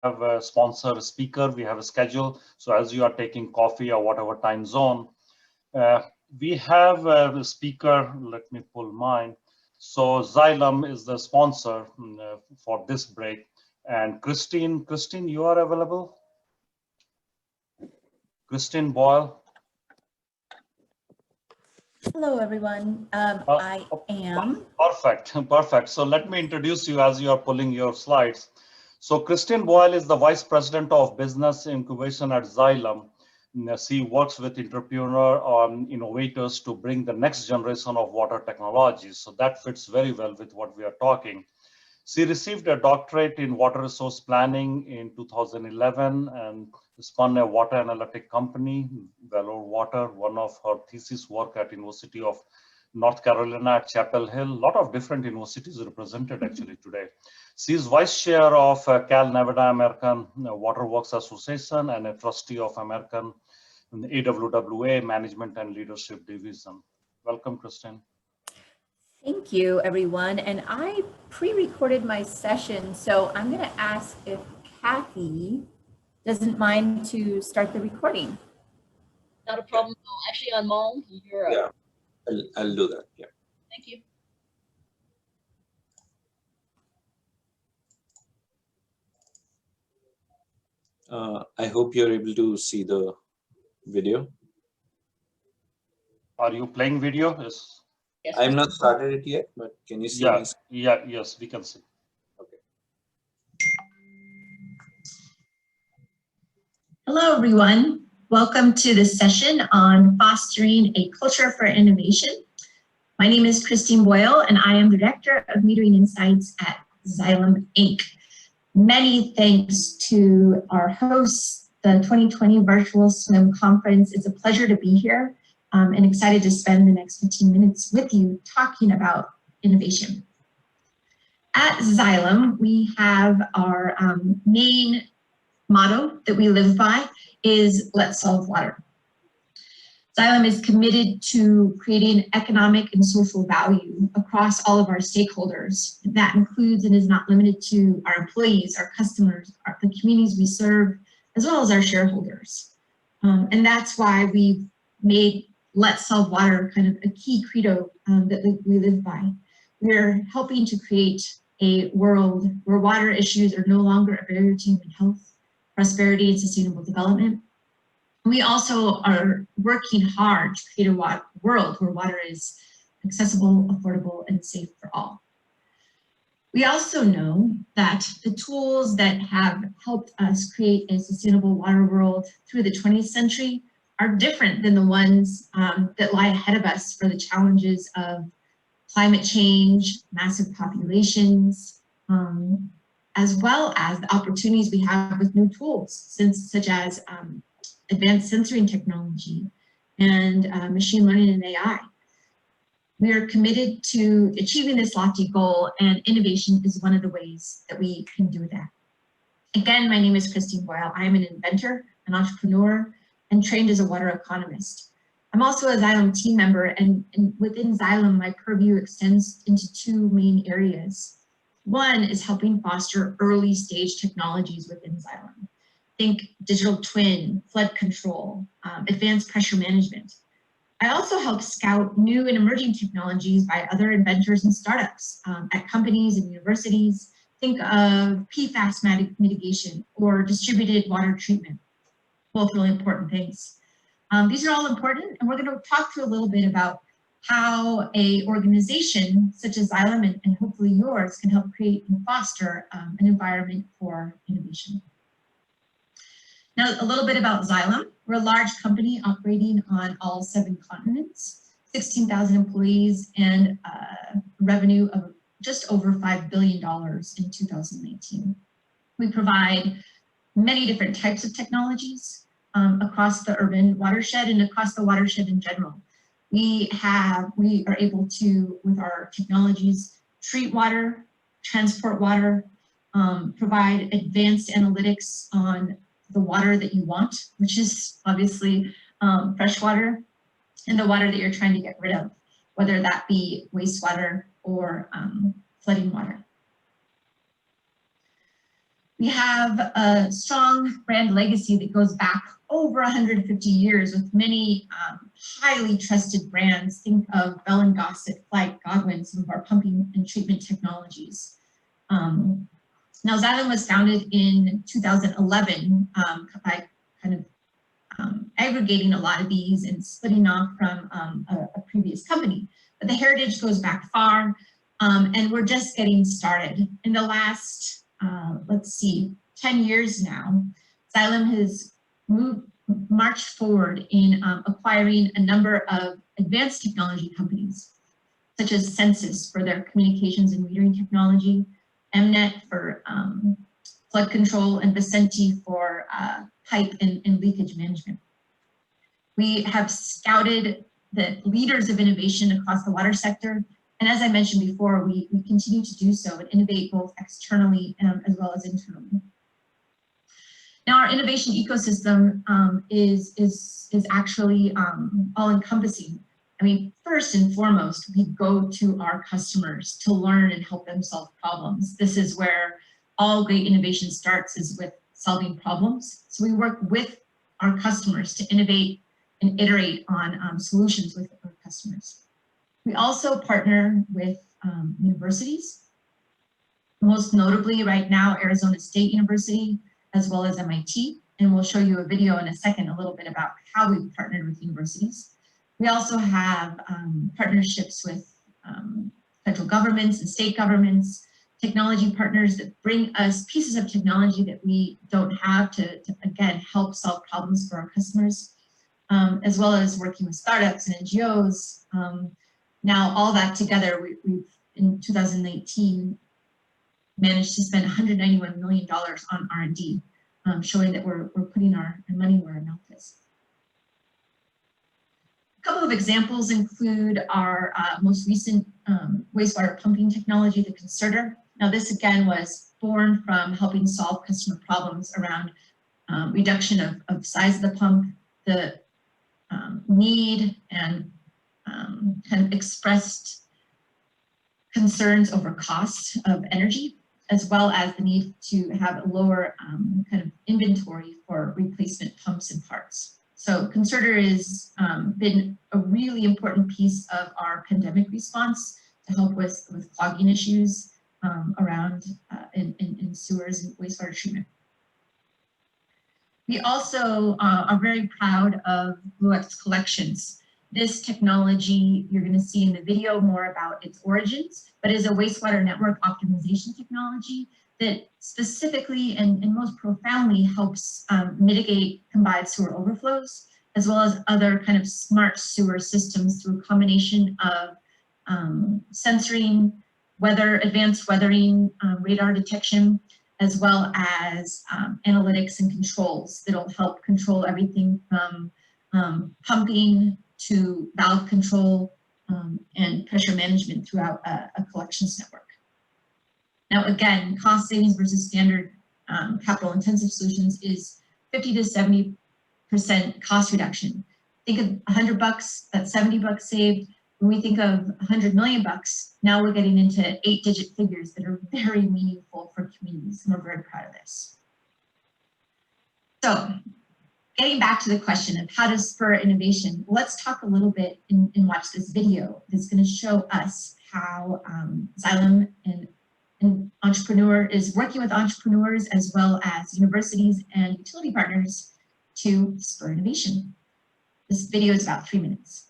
have a sponsor speaker, we have a schedule. So as you are taking coffee or whatever time zone, we have a speaker. Let me pull mine. So Xylem is the sponsor for this break. And Christine, you are available? Christine Boyle. Hello, everyone. I am. Perfect, perfect. So let me introduce you as you are pulling your slides. So Christine Boyle is the Vice President of Business Incubation at Xylem. She works with entrepreneur innovators to bring the next generation of water technologies. So that fits very well with what we are talking. She received a doctorate in water resource planning in 2011 and spun a water analytic company, Valor Water. One of her thesis work at University of North Carolina at Chapel Hill. A lot of different universities represented actually today. She is vice chair of Cal Nevada American Waterworks Association and a trustee of American AWWA Management and Leadership Division. Welcome, Christine. Thank you, everyone. And I pre-recorded my session, so I'm going to ask if Kathy doesn't mind to start the recording. Not a problem. Actually, on Mom, you're yeah, I'll do that. Yeah. Thank you. I hope you're able to see the video. Are you playing video? Yes. Yes, I'm not started it yet, but can you see? Yes, we can see. Okay. Hello, everyone. Welcome to this session on fostering a culture for innovation. My name is Christine Boyle, and I am Director of Metering Insights at Xylem, Inc. Many thanks to our hosts, the 2020 Virtual Swim Conference. It's a pleasure to be here and excited to spend the next 15 minutes with you talking about innovation. At Xylem, we have our main motto that we live by is let's solve water. Xylem is committed to creating economic and social value across all of our stakeholders. That includes and is not limited to our employees, our customers, the communities we serve, as well as our shareholders. And that's why we've made let's solve water kind of a key credo that we live by. We're helping to create a world where water issues are no longer a barrier to human health, prosperity, and sustainable development. We also are working hard to create a world where water is accessible, affordable, and safe for all. We also know that the tools that have helped us create a sustainable water world through the 20th century are different than the ones that lie ahead of us for the challenges of climate change, massive populations, as well as the opportunities we have with new tools, such as advanced sensoring technology and machine learning and AI. We are committed to achieving this lofty goal, and innovation is one of the ways that we can do that. Again, my name is Christine Boyle. I am an inventor, an entrepreneur, and trained as a water economist. I'm also a Xylem team member, and within Xylem, my purview extends into two main areas. One is helping foster early stage technologies within Xylem. Think digital twin, flood control, advanced pressure management. I also help scout new and emerging technologies by other inventors and startups at companies and universities. Think of PFAS mitigation or distributed water treatment, both really important things. These are all important, and we're going to talk through a little bit about how a organization such as Xylem and hopefully yours can help create and foster an environment for innovation. Now, a little bit about Xylem. We're a large company operating on all 7 continents, 16,000 employees, and revenue of just over $5 billion in 2019. We provide many different types of technologies across the urban watershed and across the watershed in general. We are able to, with our technologies, treat water, transport water, provide advanced analytics on the water that you want, which is obviously fresh water, and the water that you're trying to get rid of, whether that be wastewater or flooding water. We have a strong brand legacy that goes back over 150 years with many highly trusted brands. Think of Bell & Gossett, Flight, Godwin, some of our pumping and treatment technologies. Now, Xylem was founded in 2011 by kind of aggregating a lot of these and splitting off from a previous company. But the heritage goes back far, and we're just getting started. In the last, let's see, 10 years now, Xylem has marched forward in acquiring a number of advanced technology companies, such as Census for their communications and metering technology, Mnet for flood control, and Vicenti for pipe and leakage management. We have scouted the leaders of innovation across the water sector. And as I mentioned before, we continue to do so and innovate both externally as well as internally. Now, our innovation ecosystem is actually all-encompassing. I mean, first and foremost, we go to our customers to learn and help them solve problems. This is where all great innovation starts, is with solving problems. So we work with our customers to innovate and iterate on solutions with our customers. We also partner with universities, most notably right now, Arizona State University, as well as MIT. And we'll show you a video in a second, a little bit about how we've partnered with universities. We also have partnerships with federal governments and state governments, technology partners that bring us pieces of technology that we don't have to again, help solve problems for our customers, as well as working with startups and NGOs. Now, all that together, we've in 2019 managed to spend $191 million on R&D, showing that we're putting our money where our mouth is. A couple of examples include our most recent wastewater pumping technology, the Conserter. Now, this again was born from helping solve customer problems around reduction of size of the pump, the need and kind of expressed concerns over cost of energy, as well as the need to have a lower kind of inventory for replacement pumps and parts. So Conserter has been a really important piece of our pandemic response to help with clogging issues around in sewers and wastewater treatment. We also are very proud of BlueX collections. This technology, you're going to see in the video more about its origins, but is a wastewater network optimization technology that specifically and most profoundly helps mitigate combined sewer overflows, as well as other kind of smart sewer systems through a combination of sensoring, advanced weathering, radar detection, as well as analytics and controls that'll help control everything from pumping to valve control and pressure management throughout a collections network. Now, again, cost savings versus standard capital intensive solutions is 50 to 70% cost reduction. Think of $100, that's $70 saved. When we think of $100 million, now we're getting into 8-digit figures that are very meaningful for communities, and we're very proud of this. So, getting back to the question of how to spur innovation, let's talk a little bit and watch this video that's going to show us how Xylem and entrepreneur is working with entrepreneurs as well as universities and utility partners to spur innovation. This video is about 3 minutes.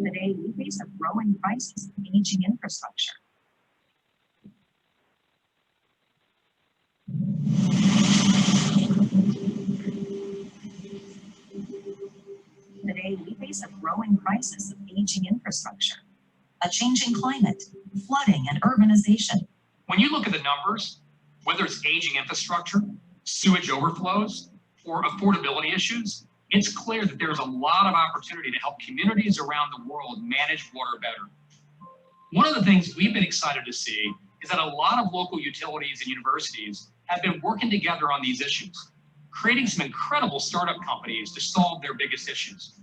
Today, we face a growing crisis of aging infrastructure. Today, we face a growing crisis of aging infrastructure, a changing climate, flooding, and urbanization. When you look at the numbers, whether it's aging infrastructure, sewage overflows, or affordability issues, it's clear that there's a lot of opportunity to help communities around the world manage water better. One of the things we've been excited to see is that a lot of local utilities and universities have been working together on these issues. creating some incredible startup companies to solve their biggest issues.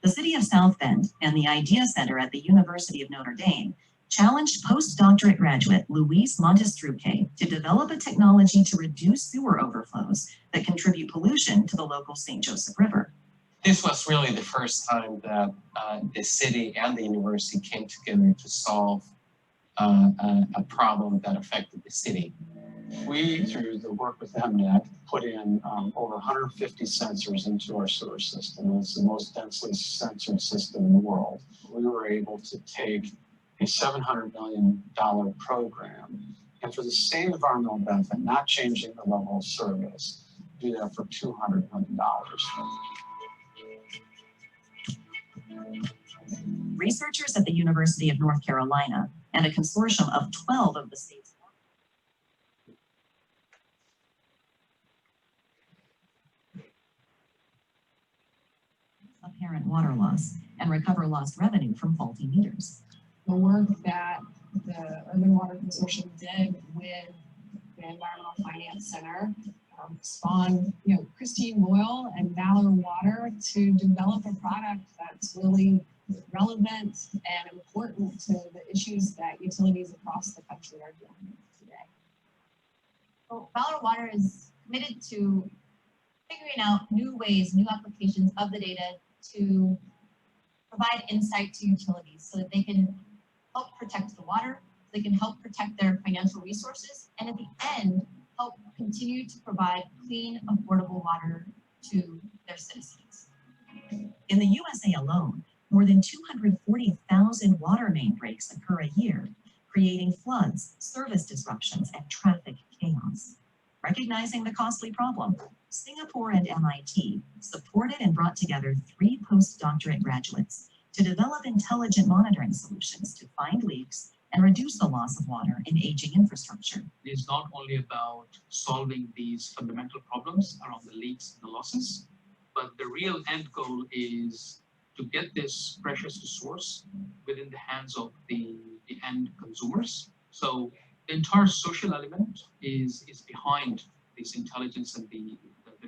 The City of South Bend and the Idea Center at the University of Notre Dame challenged postdoctorate graduate Luis Montestruque to develop a technology to reduce sewer overflows that contribute pollution to the local St. Joseph River. This was really the first time that the city and the university came together to solve a problem that affected the city. We, through the work with MNet, put in over 150 sensors into our sewer system. It's the most densely sensored system in the world. We were able to take a $700 million program, and for the same environmental benefit, not changing the level of service, do that for $200 million. Researchers at the University of North Carolina and a consortium of 12 of the state's apparent water loss and recover lost revenue from faulty meters. The work that the Urban Water Consortium did with the Environmental Finance Center spawned, Christine Boyle and Valor Water to develop a product that's really relevant and important to the issues that utilities across the country are dealing with today. Well, Valor Water is committed to figuring out new ways, new applications of the data to provide insight to utilities so that they can help protect the water, so they can help protect their financial resources, and at the end, help continue to provide clean, affordable water to their citizens. In the USA alone, more than 240,000 water main breaks occur a year, creating floods, service disruptions, and traffic chaos. Recognizing the costly problem, Singapore and MIT supported and brought together 3 postdoctorate graduates to develop intelligent monitoring solutions to find leaks and reduce the loss of water in aging infrastructure. It is not only about solving these fundamental problems around the leaks and the losses, but the real end goal is to get this precious resource within the hands of the end consumers. So the entire social element is behind this intelligence and the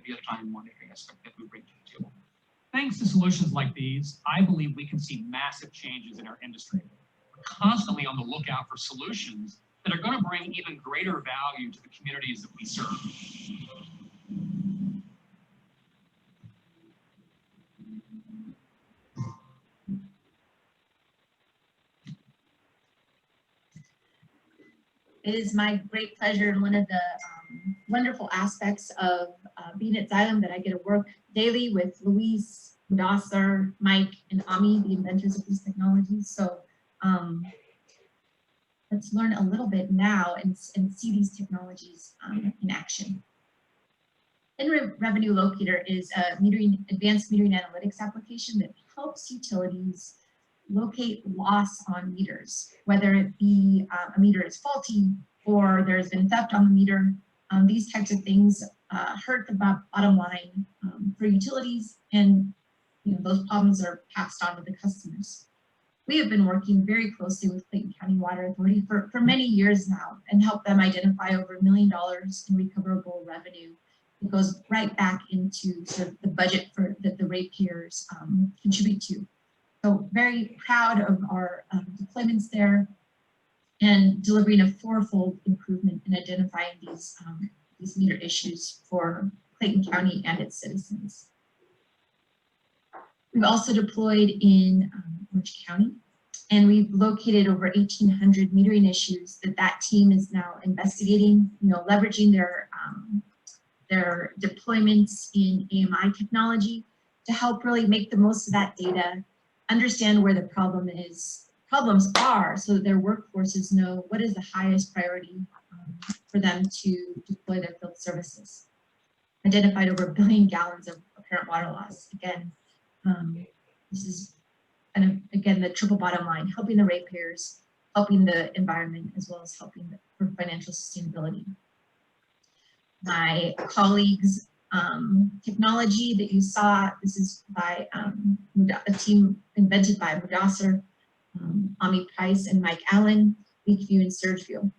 real-time monitoring aspect that we bring to the table. Thanks to solutions like these, I believe we can see massive changes in our industry. We're constantly on the lookout for solutions that are going to bring even greater value to the communities that we serve. It is my great pleasure and one of the wonderful aspects of being at Xylem that I get to work daily with Luis, Mudassar, Mike, and Ami, the inventors of these technologies. So let's learn a little bit now and see these technologies in action. In-Revenue Locator is a advanced metering analytics application that helps utilities locate loss on meters, whether it be a meter is faulty or there's been theft on the meter. These types of things hurt the bottom line for utilities, and those problems are passed on to the customers. We have been working very closely with Clayton County Water Authority for many years now and help them identify over $1 million in recoverable revenue. It goes right back into sort of the budget that the ratepayers contribute to. So very proud of our deployments there and delivering a 4-fold improvement in identifying these meter issues for Clayton County and its citizens. We've also deployed in Orange County, and we've located over 1,800 metering issues that team is now investigating, leveraging their deployments in AMI technology to help really make the most of that data, understand where the problems are so that their workforces know what is the highest priority for them to deploy their field services. Identified over 1 billion gallons of apparent water loss. Again, this is kind of, again, the triple bottom line, helping the ratepayers, helping the environment, as well as helping for financial sustainability. My colleagues' technology that you saw, this is by a team invented by Mudassar, Ami Price, and Mike Allen, Leakview and Surgefield.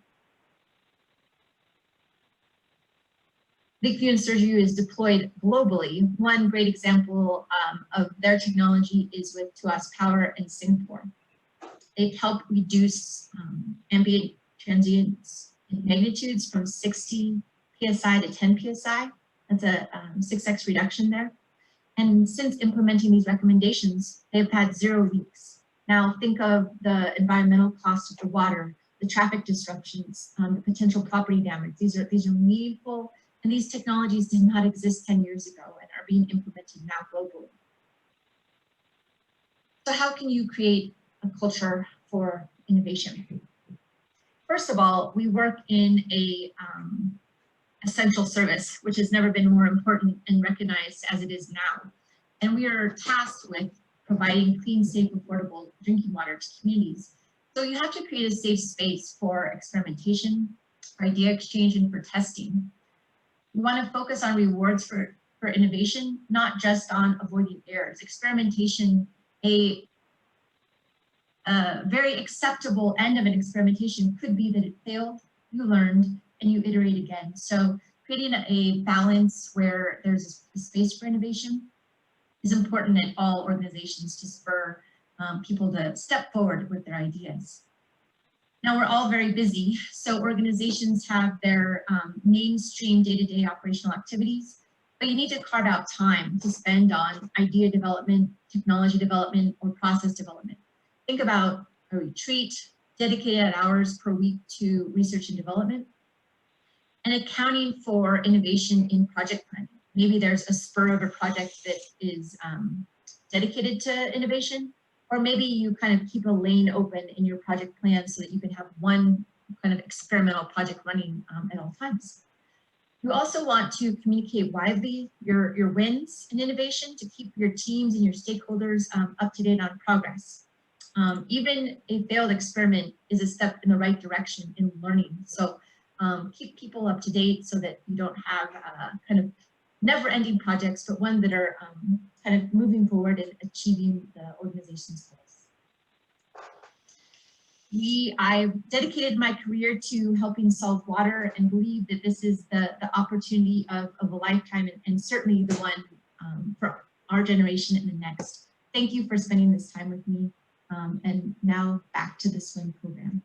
Lakeview and Surgefield is deployed globally. One great example of their technology is with Tuas Power in Singapore. They've helped reduce ambient transients magnitudes from 60 psi to 10 psi. That's a 6x reduction there. And since implementing these recommendations, they've had 0 leaks. Now think of the environmental cost of the water, the traffic disruptions, the potential property damage. These are meaningful, and these technologies did not exist 10 years ago and are being implemented now globally. So how can you create a culture for innovation? First of all, we work in a essential service, which has never been more important and recognized as it is now. And we are tasked with providing clean, safe, affordable drinking water to communities. So you have to create a safe space for experimentation, for idea exchange, and for testing. We want to focus on rewards for innovation, not just on avoiding errors. Experimentation, a very acceptable end of an experimentation could be that it failed, you learned, and you iterate again. So creating a balance where there's a space for innovation is important at all organizations to spur people to step forward with their ideas. Now we're all very busy, so organizations have their mainstream day-to-day operational activities, but you need to carve out time to spend on idea development, technology development, or process development. Think about a retreat, dedicated hours per week to research and development, and accounting for innovation in project planning. Maybe there's a spur of a project that is dedicated to innovation, or maybe you kind of keep a lane open in your project plan so that you can have one kind of experimental project running at all times. You also want to communicate widely your wins in innovation to keep your teams and your stakeholders up to date on progress. Even a failed experiment is a step in the right direction in learning. So keep people up to date so that you don't have kind of never-ending projects, but one that are kind of moving forward and achieving the organization's goals. I've dedicated my career to helping solve water and believe that this is the opportunity of a lifetime, and certainly the one for our generation and the next. Thank you for spending this time with me. And now back to the swim program.